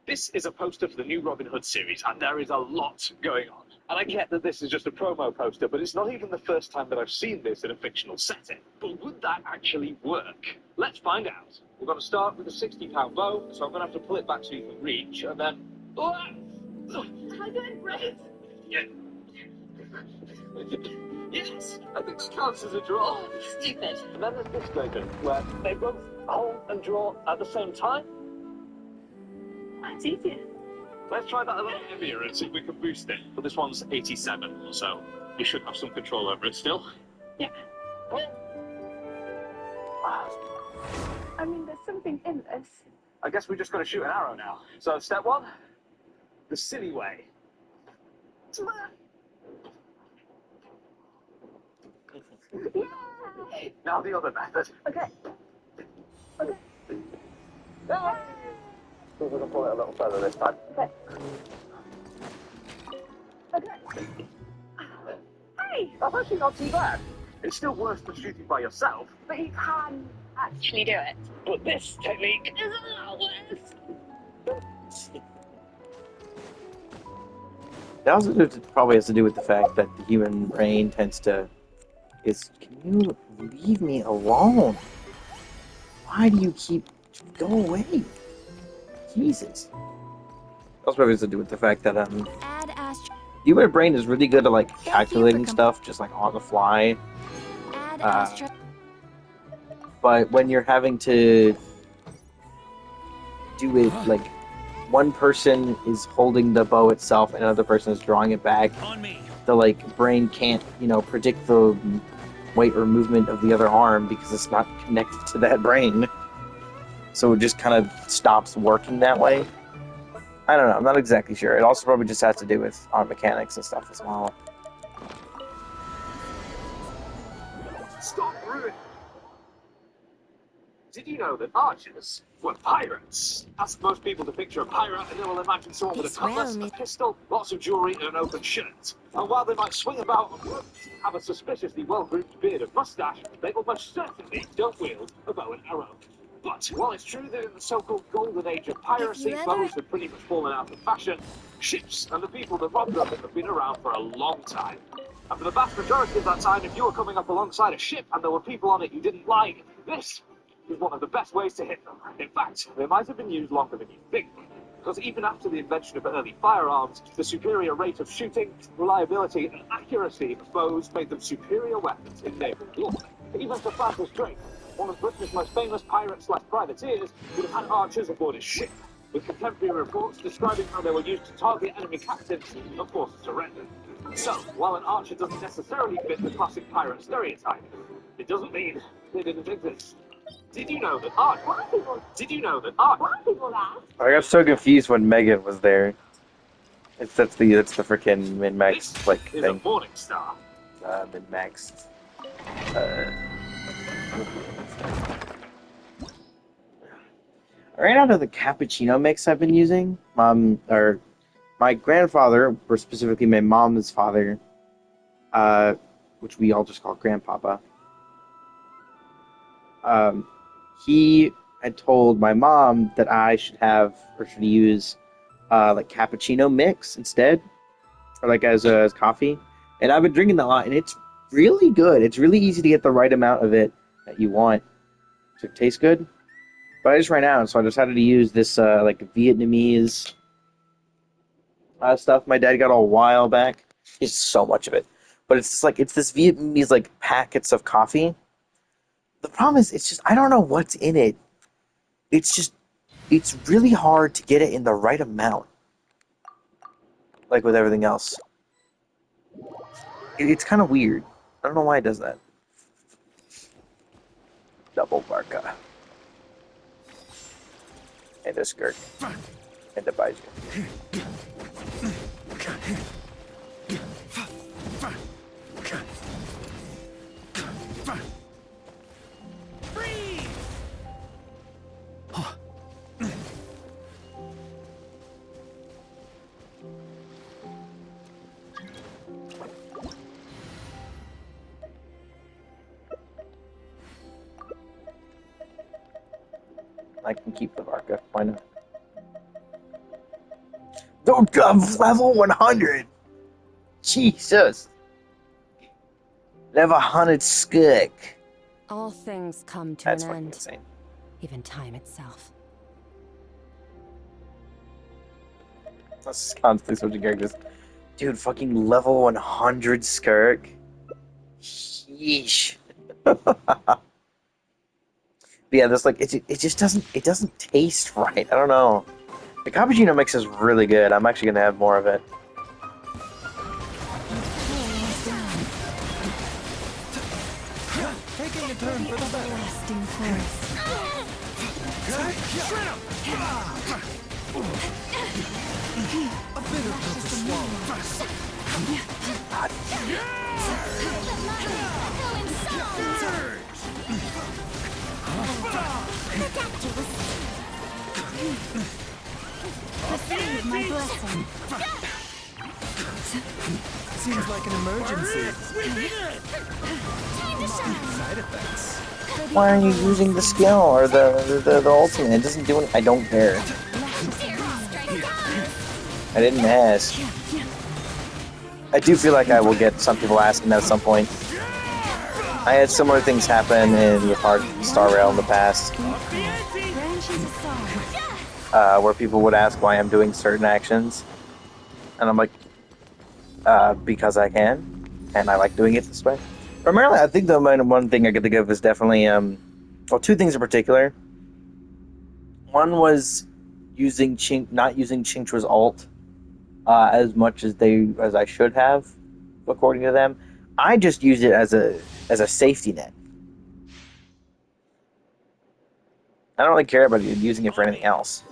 This is a poster for the new Robin Hood series, and there is a lot going on. And I get that this is just a promo poster, but it's not even the first time that I've seen this in a fictional setting. But would that actually work? Let's find out. We're going to start with a £60 bow, so I'm going to have to pull it back so you can reach, and then... I did it right! Yeah. Yes, I think it counts as a draw. Oh, stupid. And then there's this version, where they both hold and draw at the same time. That's easier. Let's try that a little heavier and see if we can boost it. But this one's 87, so you should have some control over it still. Yeah. I mean, there's something in this. I guess we just got to shoot an arrow now. So step one, the silly way. Yay! Now the other method. Okay. Okay. Ah! We're going to pull it a little further this time. Okay. Okay. Hey! That's actually not too bad. It's still worse than shooting by yourself. But you can actually do it. But this technique is a lot worse. That also probably has to do with the fact that the human brain tends to... Can you leave me alone? Why do you keep... Go away. Jesus. Also probably has to do with the fact that, human brain is really good at, like, calculating stuff just, like, on the fly. But when you're having to do it, like, one person is holding the bow itself and another person is drawing it back, the, like, brain can't, predict the weight or movement of the other arm because it's not connected to that brain. So it just kind of stops working that way. I don't know, I'm not exactly sure. It also probably just has to do with arm mechanics and stuff as well. Stop ruining. Did you know that archers were pirates? Ask most people to picture a pirate and they will imagine someone with a cutlass, a pistol, lots of jewelry and an open shirt. And while they might swing about on ropes and have a suspiciously well-groomed beard and mustache, they almost certainly don't wield a bow and arrow. But while it's true that in the so-called golden age of piracy, bows have pretty much fallen out of fashion, ships and the people that rob them have been around for a long time. And for the vast majority of that time, if you were coming up alongside a ship and there were people on it you didn't like, this is one of the best ways to hit them. In fact, they might have been used longer than you think. Because even after the invention of early firearms, the superior rate of shooting, reliability, and accuracy of bows made them superior weapons in naval warfare. Even Sir Francis Drake, one of Britain's most famous pirates/privateers, would have had archers aboard his ship, with contemporary reports describing how they were used to target enemy captains and force surrender. So, while an archer doesn't necessarily fit the classic pirate stereotype, it doesn't mean they didn't exist. Did you know that art? Did you know that art? I got so confused when Megan was there. That's the freaking min-max like is thing. A morning star. Min-max. I ran out of the cappuccino mix I've been using. My grandfather, or specifically my mom's father, which we all just call Grandpapa. He had told my mom that I should use like cappuccino mix instead, or like as coffee. And I've been drinking that a lot, and it's really good. It's really easy to get the right amount of it that you want to taste good. But I just ran out, so I decided to use this like Vietnamese stuff my dad got a while back. It's so much of it, but it's just like it's this Vietnamese like packets of coffee. The problem is, it's just, I don't know what's in it. It's really hard to get it in the right amount. Like with everything else. It's kind of weird. I don't know why it does that. Double barca. And a skirt. And a visor. I can keep the Varka. Why not? Don't come level 100. Jesus. Level 100 skirk. All things come to That's an fucking end, insane. even time itself. Let's just constantly switching characters. Dude, fucking level 100 skirk. Yeesh. But yeah, this like it just doesn't taste right. I don't know. The cappuccino mix is really good. I'm actually gonna have more of it. Taking a turn for the better. Lasting force. A bitter pill to swallow. Receive my blessing. Seems like an emergency. Side effects. Why aren't you using the skill or the ultimate? It doesn't do anything. I don't care. I didn't ask. I do feel like I will get some people asking that at some point. I had similar things happen with Hard Star Rail in the past, where people would ask why I'm doing certain actions, and I'm like, because I can, and I like doing it this way. Primarily, I think the one thing I could think of is definitely, well, two things in particular. One was not using Chintra's ult as much as I should have, according to them. I just used it as a safety net. I don't really care about using it for anything else.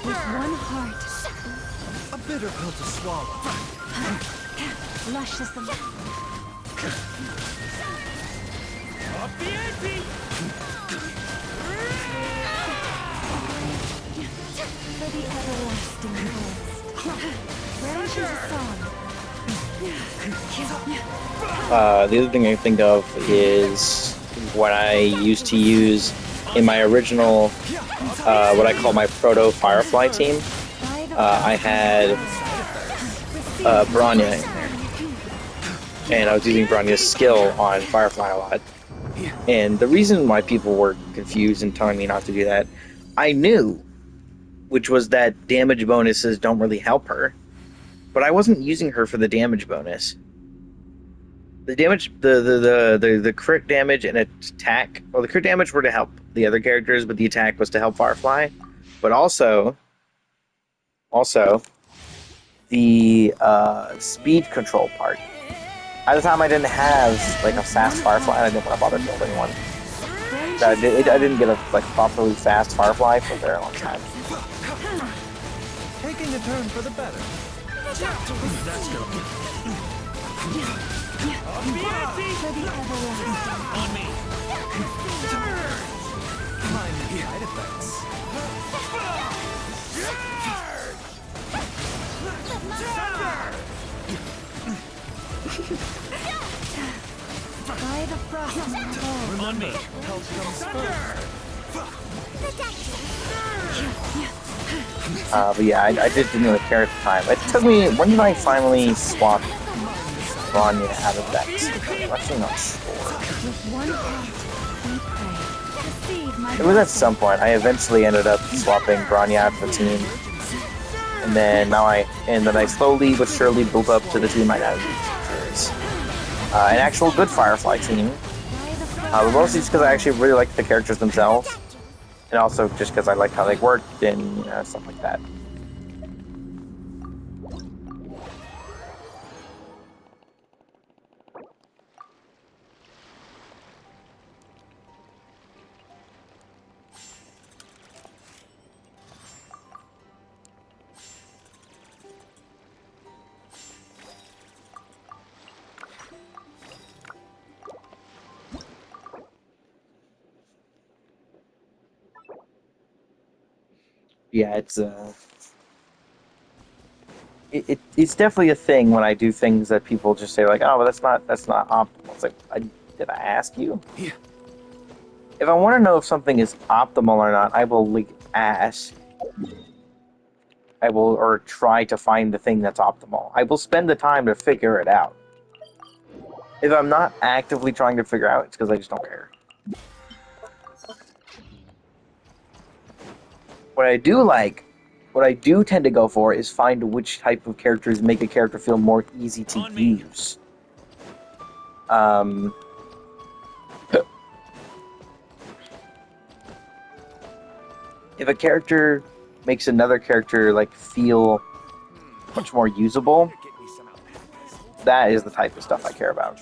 With one heart, A bitter pill to swallow. lush as the for the everlasting forest. Branches a song. The other thing I think of is what I used to use in my original, what I call my proto Firefly team. I had Bronya in there, and I was using Bronya's skill on Firefly a lot. And the reason why people were confused and telling me not to do that, I knew, which was that damage bonuses don't really help her. But I wasn't using her for the damage bonus. The damage, the crit damage and attack. Well, the crit damage were to help the other characters, but the attack was to help Firefly. But also the speed control part. At the time, I didn't have like a fast Firefly, and I didn't want to bother building one. I didn't get a properly fast Firefly for a very long time. Taking a turn for the better. That's good. Mind the side effects. By the frost and the cold. Remember, health comes first. But yeah, I didn't really care at the time. It took me. When did I finally swap Bronya out of that? I'm actually not sure. With one heart, we pray. Receive my It was at some point. I eventually ended up swapping Bronya out of the team, and then I slowly but surely built up to the team I now use, which is an actual good Firefly team. Mostly just because I actually really like the characters themselves, and also just because I like how they worked and stuff like that. Yeah, it's definitely a thing when I do things that people just say like, oh, but that's not optimal. It's like, did I ask you? Yeah. If I want to know if something is optimal or not, I will like ask. I will or try to find the thing that's optimal. I will spend the time to figure it out. If I'm not actively trying to figure out, it's because I just don't care. What I do like, what I do tend to go for is find which type of characters make a character feel more easy to use. If a character makes another character like feel much more usable, that is the type of stuff I care about.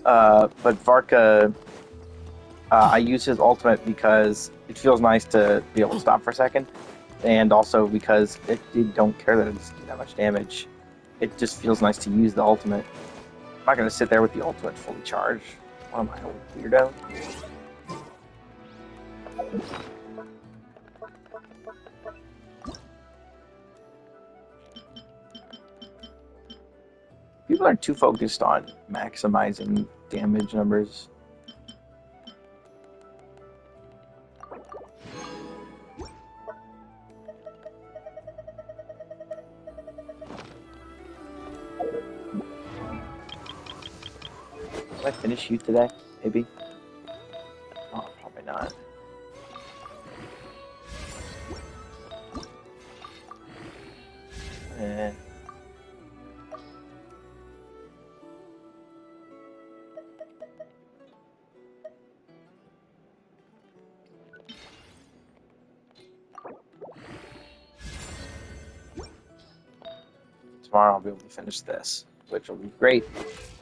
But Varka, I use his ultimate because it feels nice to be able to stop for a second, and also because it don't care that it's that much damage. It just feels nice to use the ultimate. I'm not going to sit there with the ultimate fully charged. What am I, a weirdo? People are too focused on maximizing damage numbers. Will I finish you today? Maybe? Oh, probably not. Eh. Tomorrow I'll be able to finish this, which will be great.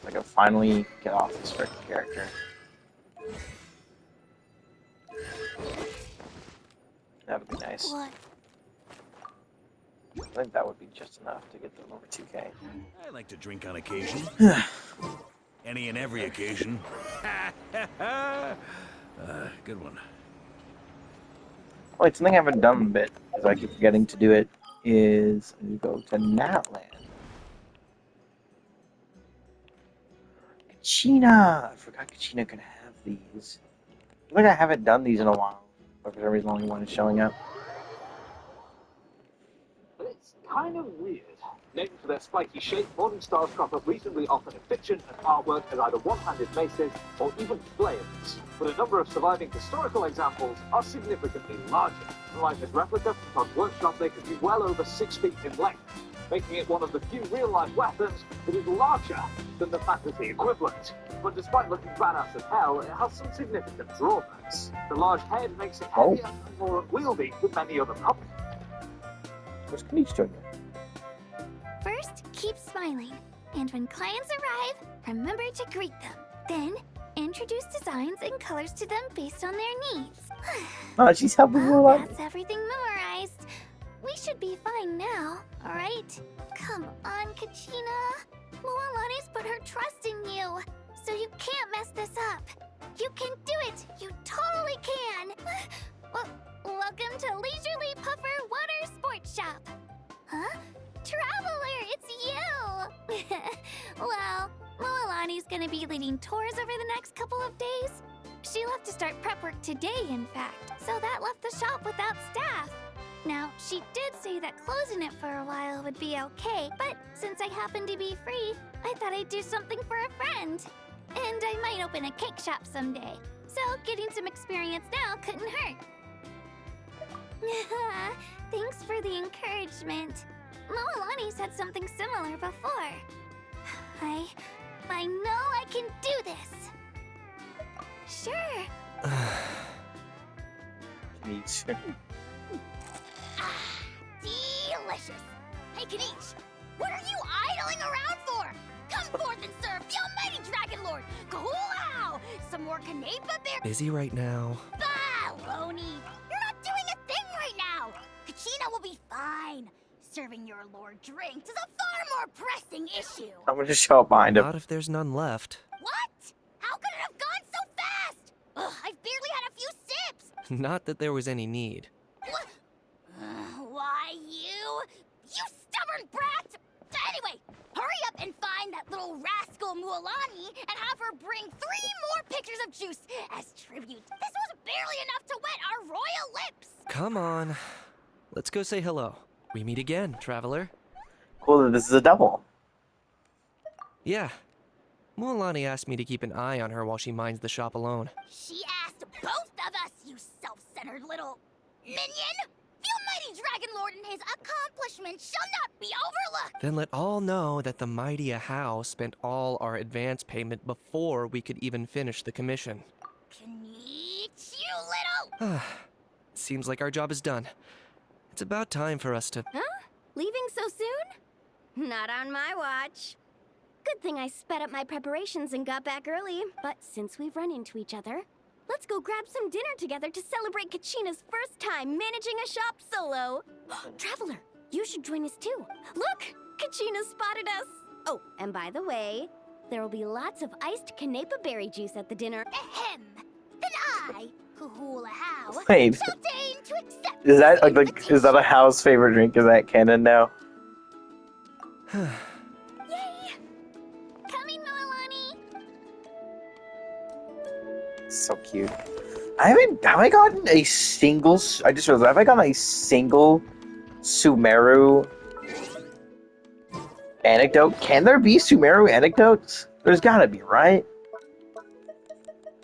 I can finally get off this freaking character. That would be nice. What? I think that would be just enough to get them over 2K. I like to drink on occasion. Any and every occasion. Good one. Wait, something I haven't done a bit, because I keep forgetting to do it, is I need to go to Natland. Kachina! I forgot Kachina could have these. I feel like I haven't done these in a while, but for some reason only one is showing up. But it's kind of weird. Named for their spiky shape, morning stars crop up reasonably often in fiction and artwork as either one-handed maces or even flails. But a number of surviving historical examples are significantly larger. Unlike this replica from Todd's workshop, they could be well over 6 feet in length, making it one of the few real-life weapons that is larger than the fantasy equivalent. But despite looking badass as hell, it has some significant drawbacks. The large head makes it heavier and more unwieldy than many other puppets. Where's Kanish doing it? First, keep smiling. And when clients arrive, remember to greet them. Then, introduce designs and colors to them based on their needs. Oh, she's helping me a Well, lot. that's everything memorized. We should be fine now, alright? Come on, Kachina. Moalani's put her trust in you, so you can't mess this up. You can do it! You totally can! Well, welcome to Leisurely Puffer Water Sports Shop. Huh? Traveler, it's you! Well, Moalani's gonna be leading tours over the next couple of days. She'll have to start prep work today, in fact, so that left the shop without staff. Now, she did say that closing it for a while would be okay, but since I happen to be free, I thought I'd do something for a friend. And I might open a cake shop someday, so getting some experience now couldn't hurt. Thanks for the encouragement. Moalani said something similar before. I know I can do this. Sure. Needs. Delicious. Hey, Kanish, what are you idling around for? Come forth and serve the almighty Dragon Lord. Wow! Some more Canepa bear. Busy right now. Baloney! You're not doing a thing right now. Kachina will be fine. Serving your lord drinks is a far more pressing issue. I'm gonna show up behind him. Not if there's none left. What? How could it have gone so fast? Ugh, I've barely had a few sips. Not that there was any need. Why, you stubborn brat! Anyway, hurry up and find that little rascal Mualani and have her bring 3 more pictures of juice as tribute. This was barely enough to wet our royal lips! Come on. Let's go say hello. We meet again, traveler. Cool that this is a double. Yeah. Mualani asked me to keep an eye on her while she minds the shop alone. She asked both of us, you self-centered little minion! The almighty Dragon Lord and his accomplishments shall not be overlooked! Then let all know that the mighty Ahau spent all our advance payment before we could even finish the commission. Kneech, you little... Seems like our job is done. It's about time for us to... Huh? Leaving so soon? Not on my watch. Good thing I sped up my preparations and got back early. But since we've run into each other, let's go grab some dinner together to celebrate Kachina's first time managing a shop solo. Traveler, you should join us too. Look, Kachina spotted us. Oh, and by the way, there will be lots of iced Canepa berry juice at the dinner. Ahem. Then I, Kuhula How, Wait. shall deign to accept Is that this like is that a How's favorite drink? Is that canon now? Yay! Coming, Mualani! So cute. Have I gotten a single? I just realized, have I gotten a single Sumeru anecdote? Can there be Sumeru anecdotes? There's gotta be, right?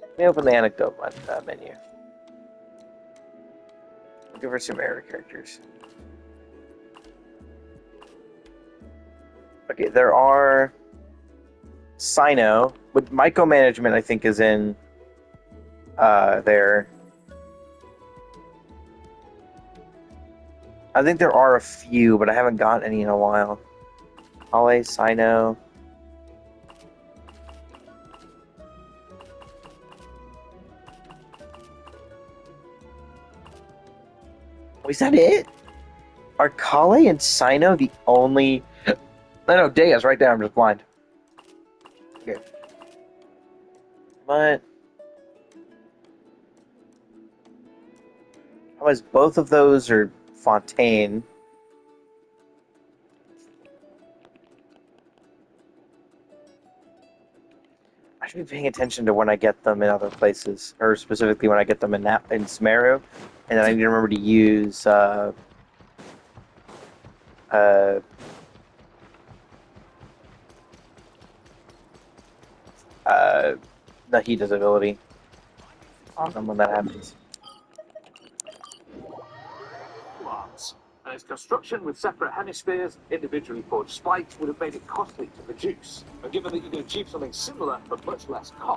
Let me open the anecdote menu. Looking for Sumeru characters. Okay, there are Sino, but micromanagement I think is in there. I think there are a few, but I haven't gotten any in a while. Ale, Sino. Oh, is that it? Are Kale and Sino the only... No, Dea's right there. I'm just blind. Okay. But... Otherwise, both of those are Fontaine. I should be paying attention to when I get them in other places, or specifically when I get them in Sumeru, and then I need to remember to use Nahida's ability on them when that happens. Arts. And its construction with separate hemispheres, individually forged spikes, would have made it costly to produce. And given that you can achieve something similar for much less cost,